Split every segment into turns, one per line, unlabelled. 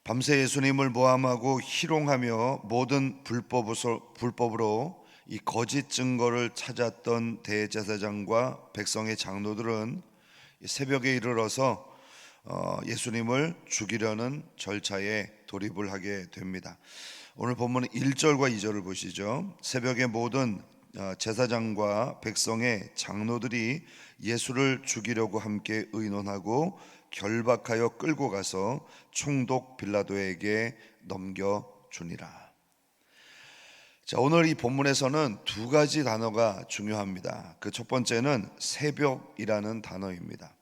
밤새 예수님을 모함하고 희롱하며 모든 불법으로 이 거짓 증거를 찾았던 대제사장과 백성의 장로들은 새벽에 이르러서 예수님을 죽이려는 절차에 돌입을 하게 됩니다. 오늘 본문은 1절과 2절을 보시죠. 새벽에 모든 제사장과 백성의 장로들이 예수를 죽이려고 함께 의논하고 결박하여 끌고 가서 총독 빌라도에게 넘겨주니라. 자, 오늘 이 본문에서는 두 가지 단어가 중요합니다. 그 첫 번째는 새벽이라는 단어입니다.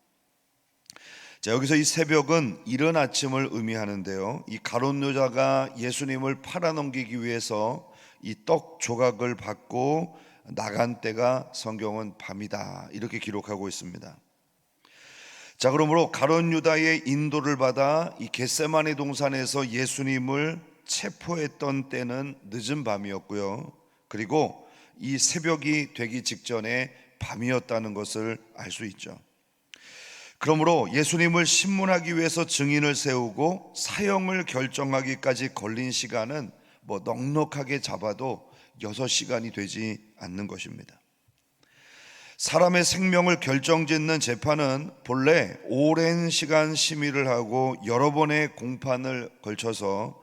자, 여기서 이 새벽은 이른 아침을 의미하는데요, 이 가룟 유다가 예수님을 팔아넘기기 위해서 이 떡 조각을 받고 나간 때가 성경은 밤이다 이렇게 기록하고 있습니다. 자, 그러므로 가룟 유다의 인도를 받아 이 겟세마네 동산에서 예수님을 체포했던 때는 늦은 밤이었고요, 그리고 이 새벽이 되기 직전에 밤이었다는 것을 알 수 있죠. 그러므로 예수님을 신문하기 위해서 증인을 세우고 사형을 결정하기까지 걸린 시간은 넉넉하게 잡아도 6시간이 되지 않는 것입니다. 사람의 생명을 결정짓는 재판은 본래 오랜 시간 심의를 하고 여러 번의 공판을 걸쳐서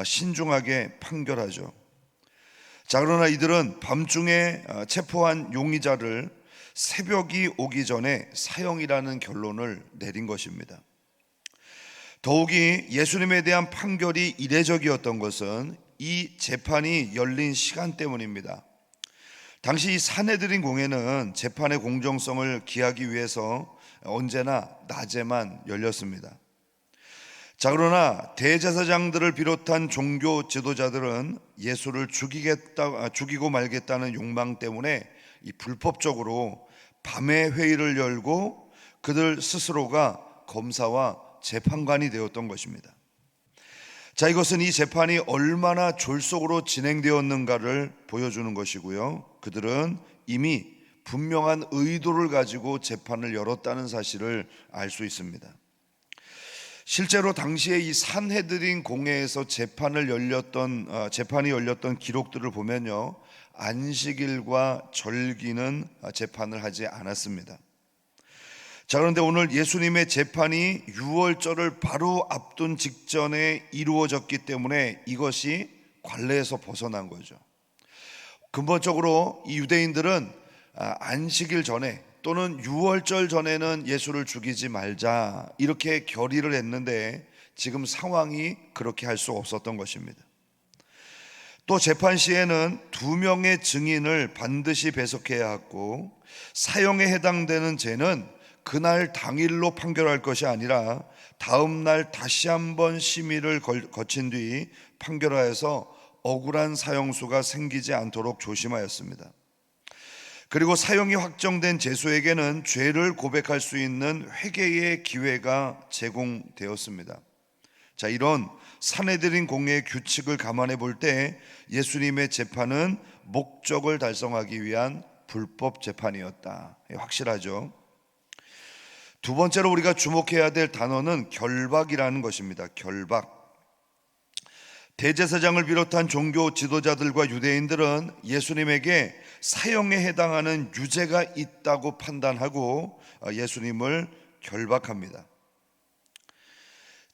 신중하게 판결하죠. 자, 그러나 이들은 밤중에 체포한 용의자를 새벽이 오기 전에 사형이라는 결론을 내린 것입니다. 더욱이 예수님에 대한 판결이 이례적이었던 것은 이 재판이 열린 시간 때문입니다. 당시 이 산헤드린 공회는 재판의 공정성을 기하기 위해서 언제나 낮에만 열렸습니다. 자, 그러나 대제사장들을 비롯한 종교 지도자들은 예수를 죽이고 말겠다는 욕망 때문에 이 불법적으로 밤에 회의를 열고 그들 스스로가 검사와 재판관이 되었던 것입니다. 자, 이것은 이 재판이 얼마나 졸속으로 진행되었는가를 보여주는 것이고요, 그들은 이미 분명한 의도를 가지고 재판을 열었다는 사실을 알 수 있습니다. 실제로 당시에 이 산헤드린 공회에서 재판이 열렸던 기록들을 보면요, 안식일과 절기는 재판을 하지 않았습니다. 자, 그런데 오늘 예수님의 재판이 유월절을 바로 앞둔 직전에 이루어졌기 때문에 이것이 관례에서 벗어난 거죠. 근본적으로 이 유대인들은 안식일 전에 또는 유월절 전에는 예수를 죽이지 말자 이렇게 결의를 했는데 지금 상황이 그렇게 할 수 없었던 것입니다. 또 재판 시에는 2명의 증인을 반드시 배석해야 하고 사형에 해당되는 죄는 그날 당일로 판결할 것이 아니라 다음 날 다시 한번 심의를 거친 뒤 판결하여서 억울한 사형수가 생기지 않도록 조심하였습니다. 그리고 사형이 확정된 죄수에게는 죄를 고백할 수 있는 회개의 기회가 제공되었습니다. 자, 이런 산헤드린 공회의 규칙을 감안해 볼 때 예수님의 재판은 목적을 달성하기 위한 불법 재판이었다, 확실하죠. 두 번째로 우리가 주목해야 될 단어는 결박이라는 것입니다. 결박. 대제사장을 비롯한 종교 지도자들과 유대인들은 예수님에게 사형에 해당하는 유죄가 있다고 판단하고 예수님을 결박합니다.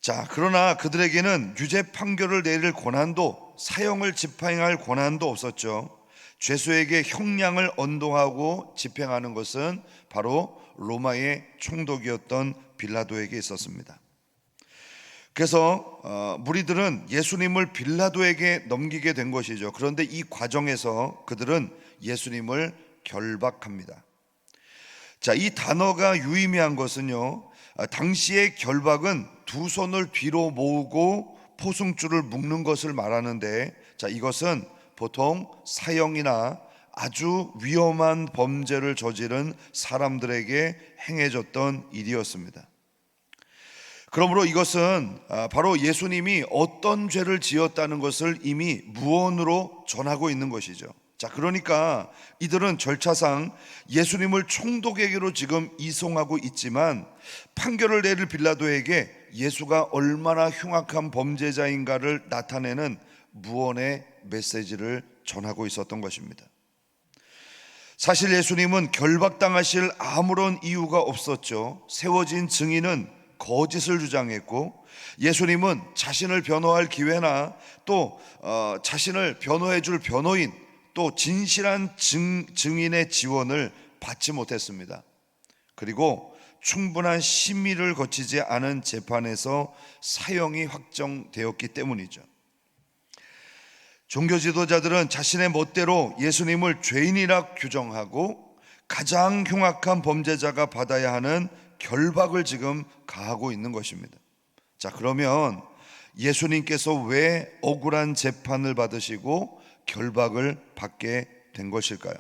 자, 그러나 그들에게는 유죄 판결을 내릴 권한도, 사형을 집행할 권한도 없었죠. 죄수에게 형량을 언도하고 집행하는 것은 바로 로마의 총독이었던 빌라도에게 있었습니다. 그래서 무리들은 예수님을 빌라도에게 넘기게 된 것이죠. 그런데 이 과정에서 그들은 예수님을 결박합니다. 자, 이 단어가 유의미한 것은요, 당시의 결박은 두 손을 뒤로 모으고 포승줄을 묶는 것을 말하는데, 자, 이것은 보통 사형이나 아주 위험한 범죄를 저지른 사람들에게 행해졌던 일이었습니다. 그러므로 이것은 바로 예수님이 어떤 죄를 지었다는 것을 이미 무언으로 전하고 있는 것이죠. 자, 그러니까 이들은 절차상 예수님을 총독에게로 지금 이송하고 있지만 판결을 내릴 빌라도에게 예수가 얼마나 흉악한 범죄자인가를 나타내는 무언의 메시지를 전하고 있었던 것입니다. 사실 예수님은 결박당하실 아무런 이유가 없었죠. 세워진 증인은 거짓을 주장했고, 예수님은 자신을 변호할 기회나 또 자신을 변호해 줄 변호인, 또 진실한 증인의 지원을 받지 못했습니다. 그리고 충분한 심의를 거치지 않은 재판에서 사형이 확정되었기 때문이죠. 종교 지도자들은 자신의 멋대로 예수님을 죄인이라 규정하고 가장 흉악한 범죄자가 받아야 하는 결박을 지금 가하고 있는 것입니다. 자, 그러면 예수님께서 왜 억울한 재판을 받으시고 결박을 받게 된 것일까요?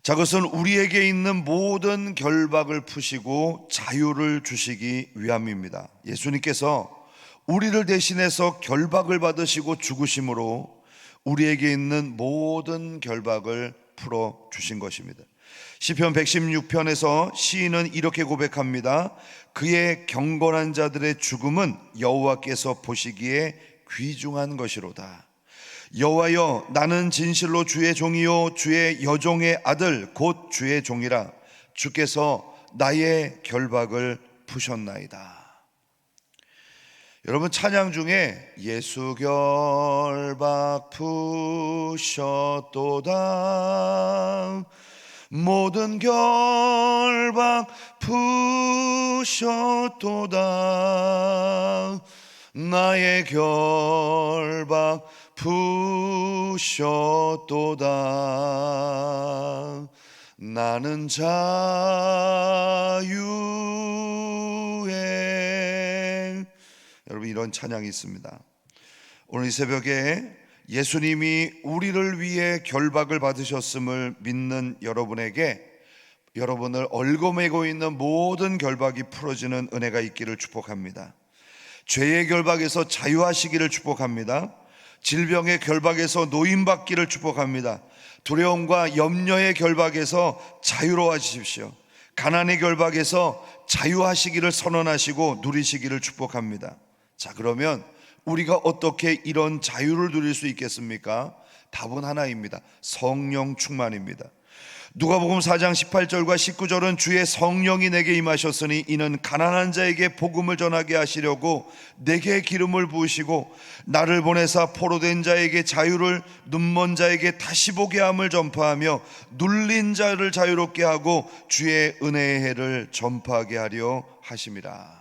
자, 그것은 우리에게 있는 모든 결박을 푸시고 자유를 주시기 위함입니다. 예수님께서 우리를 대신해서 결박을 받으시고 죽으심으로 우리에게 있는 모든 결박을 풀어 주신 것입니다. 시편 116편에서 시인은 이렇게 고백합니다. 그의 경건한 자들의 죽음은 여호와께서 보시기에 귀중한 것이로다. 여호와여, 나는 진실로 주의 종이요 주의 여종의 아들 곧 주의 종이라. 주께서 나의 결박을 푸셨나이다. 여러분, 찬양 중에 예수 결박 푸셨도다, 모든 결박 푸셨도다, 나의 결박 푸셨도다, 나는 자유해. 여러분, 이런 찬양이 있습니다. 오늘 이 새벽에 예수님이 우리를 위해 결박을 받으셨음을 믿는 여러분에게 여러분을 얽어매고 있는 모든 결박이 풀어지는 은혜가 있기를 축복합니다. 죄의 결박에서 자유하시기를 축복합니다. 질병의 결박에서 노임받기를 축복합니다. 두려움과 염려의 결박에서 자유로워지십시오. 가난의 결박에서 자유하시기를 선언하시고 누리시기를 축복합니다. 자, 그러면 우리가 어떻게 이런 자유를 누릴 수 있겠습니까? 답은 하나입니다. 성령 충만입니다. 누가복음 4장 18절과 19절은 주의 성령이 내게 임하셨으니 이는 가난한 자에게 복음을 전하게 하시려고 내게 기름을 부으시고 나를 보내사 포로된 자에게 자유를, 눈먼 자에게 다시 보게 함을 전파하며 눌린 자를 자유롭게 하고 주의 은혜의 해를 전파하게 하려 하심이라.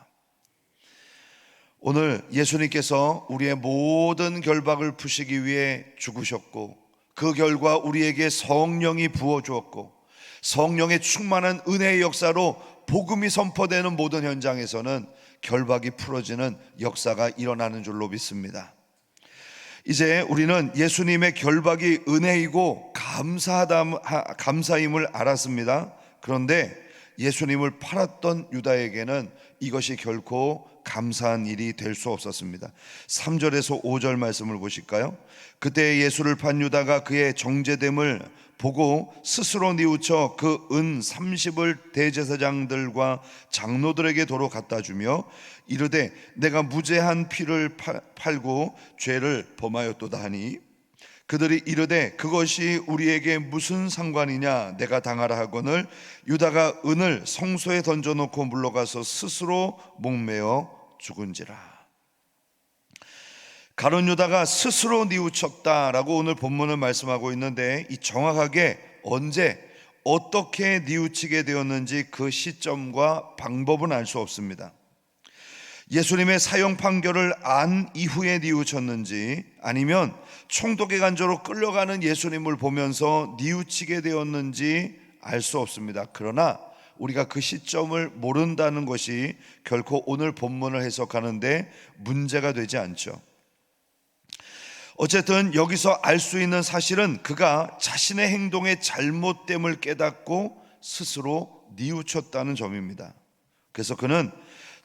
오늘 예수님께서 우리의 모든 결박을 푸시기 위해 죽으셨고, 그 결과 우리에게 성령이 부어주었고, 성령의 충만한 은혜의 역사로 복음이 선포되는 모든 현장에서는 결박이 풀어지는 역사가 일어나는 줄로 믿습니다. 이제 우리는 예수님의 결박이 은혜이고 감사임을 알았습니다. 그런데 예수님을 팔았던 유다에게는 이것이 결코 감사한 일이 될 수 없었습니다. 3절에서 5절 말씀을 보실까요? 그때 예수를 판 유다가 그의 정죄됨을 보고 스스로 뉘우쳐 그 은 30을 대제사장들과 장로들에게 도로 갖다 주며 이르되 내가 무죄한 피를 팔고 죄를 범하였도다 하니, 그들이 이르되 그것이 우리에게 무슨 상관이냐, 내가 당하라 하거늘 유다가 은을 성소에 던져놓고 물러가서 스스로 목매어 죽은지라. 가룟 유다가 스스로 뉘우쳤다라고 오늘 본문은 말씀하고 있는데, 이 정확하게 언제 어떻게 뉘우치게 되었는지 그 시점과 방법은 알 수 없습니다. 예수님의 사형 판결을 안 이후에 뉘우쳤는지, 아니면 총독의 간조로 끌려가는 예수님을 보면서 뉘우치게 되었는지 알 수 없습니다. 그러나 우리가 그 시점을 모른다는 것이 결코 오늘 본문을 해석하는데 문제가 되지 않죠. 어쨌든 여기서 알 수 있는 사실은 그가 자신의 행동의 잘못됨을 깨닫고 스스로 뉘우쳤다는 점입니다. 그래서 그는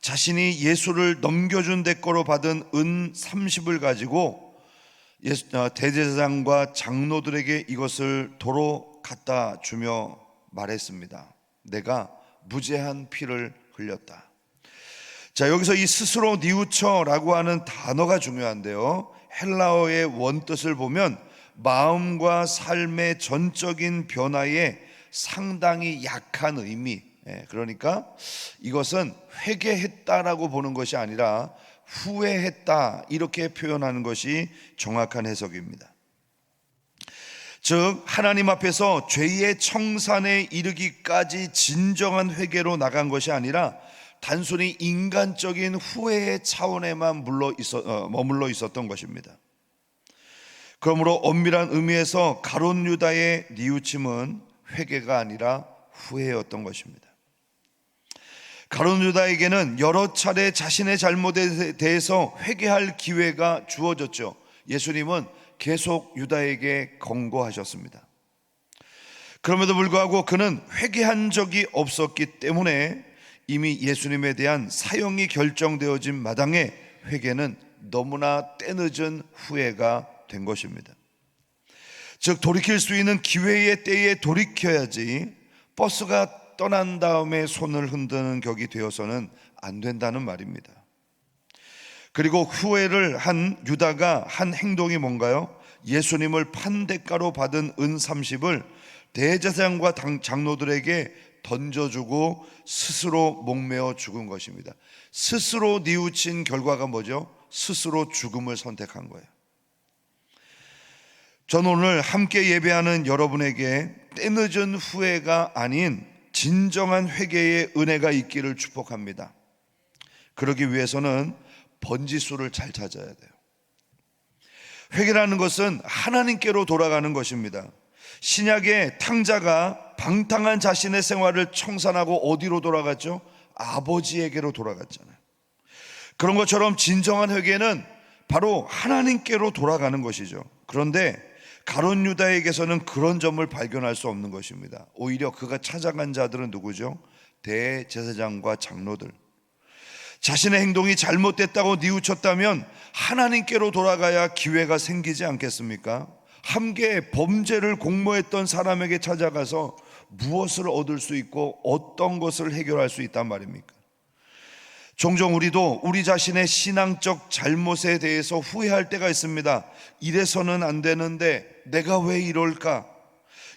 자신이 예수를 넘겨준 대가로 받은 은 30을 가지고 대제사장과 장로들에게 이것을 도로 갖다 주며 말했습니다. 내가 무죄한 피를 흘렸다. 자, 여기서 이 스스로 뉘우쳐라고 하는 단어가 중요한데요, 헬라어의 원뜻을 보면 마음과 삶의 전적인 변화에 상당히 약한 의미, 그러니까 이것은 회개했다라고 보는 것이 아니라 후회했다, 이렇게 표현하는 것이 정확한 해석입니다. 즉 하나님 앞에서 죄의 청산에 이르기까지 진정한 회개로 나간 것이 아니라 단순히 인간적인 후회의 차원에만 머물러 있었던 것입니다. 그러므로 엄밀한 의미에서 가룟 유다의 뉘우침은 회개가 아니라 후회였던 것입니다. 가룟 유다에게는 여러 차례 자신의 잘못에 대해서 회개할 기회가 주어졌죠. 예수님은 계속 유다에게 권고하셨습니다. 그럼에도 불구하고 그는 회개한 적이 없었기 때문에 이미 예수님에 대한 사형이 결정되어진 마당에 회개는 너무나 때늦은 후회가 된 것입니다. 즉 돌이킬 수 있는 기회의 때에 돌이켜야지 버스가 떠난 다음에 손을 흔드는 격이 되어서는 안 된다는 말입니다. 그리고 후회를 한 유다가 한 행동이 뭔가요? 예수님을 판대가로 받은 은 30을 대제사장과 장로들에게 던져주고 스스로 목매어 죽은 것입니다. 스스로 뉘우친 결과가 뭐죠? 스스로 죽음을 선택한 거예요. 전 오늘 함께 예배하는 여러분에게 때늦은 후회가 아닌 진정한 회개의 은혜가 있기를 축복합니다. 그러기 위해서는 번지수를 잘 찾아야 돼요. 회개라는 것은 하나님께로 돌아가는 것입니다. 신약의 탕자가 방탕한 자신의 생활을 청산하고 어디로 돌아갔죠? 아버지에게로 돌아갔잖아요. 그런 것처럼 진정한 회개는 바로 하나님께로 돌아가는 것이죠. 그런데 가룟 유다에게서는 그런 점을 발견할 수 없는 것입니다. 오히려 그가 찾아간 자들은 누구죠? 대제사장과 장로들. 자신의 행동이 잘못됐다고 뉘우쳤다면 하나님께로 돌아가야 기회가 생기지 않겠습니까? 함께 범죄를 공모했던 사람에게 찾아가서 무엇을 얻을 수 있고 어떤 것을 해결할 수 있단 말입니까? 종종 우리도 우리 자신의 신앙적 잘못에 대해서 후회할 때가 있습니다. 이래서는 안 되는데 내가 왜 이럴까?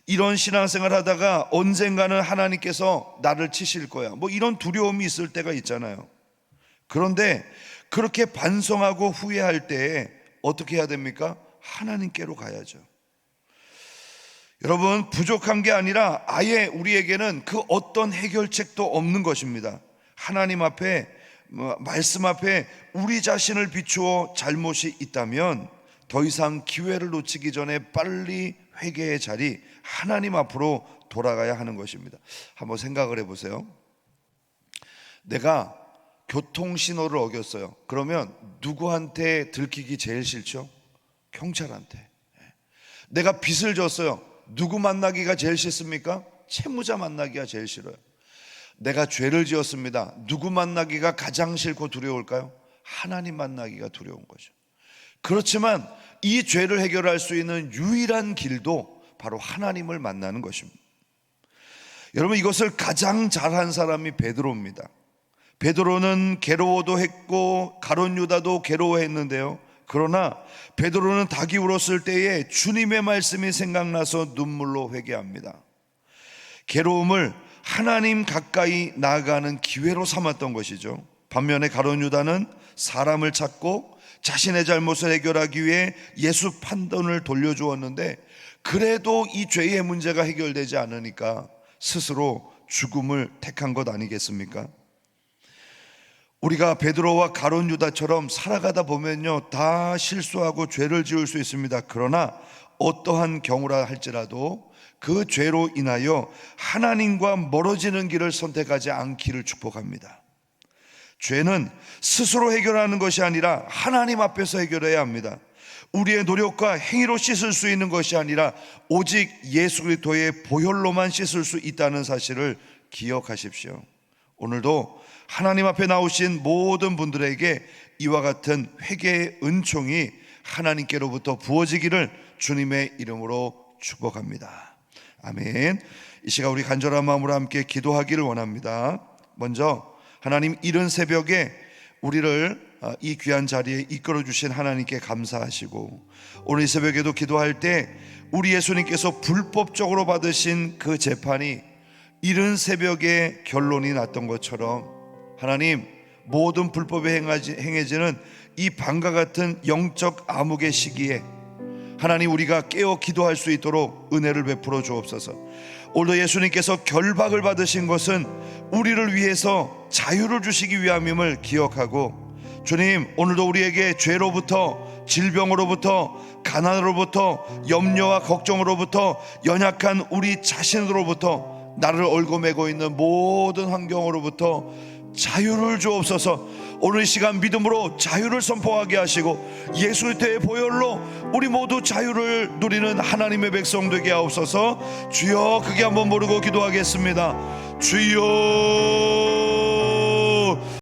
이런 신앙생활 하다가 언젠가는 하나님께서 나를 치실 거야, 이런 두려움이 있을 때가 있잖아요. 그런데 그렇게 반성하고 후회할 때 어떻게 해야 됩니까? 하나님께로 가야죠. 여러분, 부족한 게 아니라 아예 우리에게는 그 어떤 해결책도 없는 것입니다. 하나님 앞에, 말씀 앞에 우리 자신을 비추어 잘못이 있다면 더 이상 기회를 놓치기 전에 빨리 회개의 자리, 하나님 앞으로 돌아가야 하는 것입니다. 한번 생각을 해보세요. 내가 교통신호를 어겼어요. 그러면 누구한테 들키기 제일 싫죠? 경찰한테. 내가 빚을 졌어요. 누구 만나기가 제일 싫습니까? 채무자 만나기가 제일 싫어요. 내가 죄를 지었습니다. 누구 만나기가 가장 싫고 두려울까요? 하나님 만나기가 두려운 거죠. 그렇지만 이 죄를 해결할 수 있는 유일한 길도 바로 하나님을 만나는 것입니다. 여러분, 이것을 가장 잘한 사람이 베드로입니다. 베드로는 괴로워도 했고 가룟 유다도 괴로워했는데요, 그러나 베드로는 닭이 울었을 때에 주님의 말씀이 생각나서 눈물로 회개합니다. 괴로움을 하나님 가까이 나아가는 기회로 삼았던 것이죠. 반면에 가룟 유다는 사람을 찾고 자신의 잘못을 해결하기 위해 예수 판돈을 돌려주었는데 그래도 이 죄의 문제가 해결되지 않으니까 스스로 죽음을 택한 것 아니겠습니까? 우리가 베드로와 가룟 유다처럼 살아가다 보면요, 다 실수하고 죄를 지을 수 있습니다. 그러나 어떠한 경우라 할지라도 그 죄로 인하여 하나님과 멀어지는 길을 선택하지 않기를 축복합니다. 죄는 스스로 해결하는 것이 아니라 하나님 앞에서 해결해야 합니다. 우리의 노력과 행위로 씻을 수 있는 것이 아니라 오직 예수 그리스도의 보혈로만 씻을 수 있다는 사실을 기억하십시오. 오늘도 하나님 앞에 나오신 모든 분들에게 이와 같은 회개의 은총이 하나님께로부터 부어지기를 주님의 이름으로 축복합니다. 아멘. 이 시간 우리 간절한 마음으로 함께 기도하기를 원합니다. 먼저 하나님, 이른 새벽에 우리를 이 귀한 자리에 이끌어 주신 하나님께 감사하시고, 오늘 이 새벽에도 기도할 때 우리 예수님께서 불법적으로 받으신 그 재판이 이른 새벽에 결론이 났던 것처럼, 하나님, 모든 불법에 행해지는 이 밤과 같은 영적 암흑의 시기에 하나님, 우리가 깨어 기도할 수 있도록 은혜를 베풀어 주옵소서. 오늘도 예수님께서 결박을 받으신 것은 우리를 위해서 자유를 주시기 위함임을 기억하고, 주님, 오늘도 우리에게 죄로부터, 질병으로부터, 가난으로부터, 염려와 걱정으로부터, 연약한 우리 자신으로부터, 나를 얽어매고 있는 모든 환경으로부터 자유를 주옵소서. 오늘 이 시간 믿음으로 자유를 선포하게 하시고, 예수 그리스도의 보혈로 우리 모두 자유를 누리는 하나님의 백성 되게 하옵소서. 주여, 크게 한번 부르고 기도하겠습니다. 주여.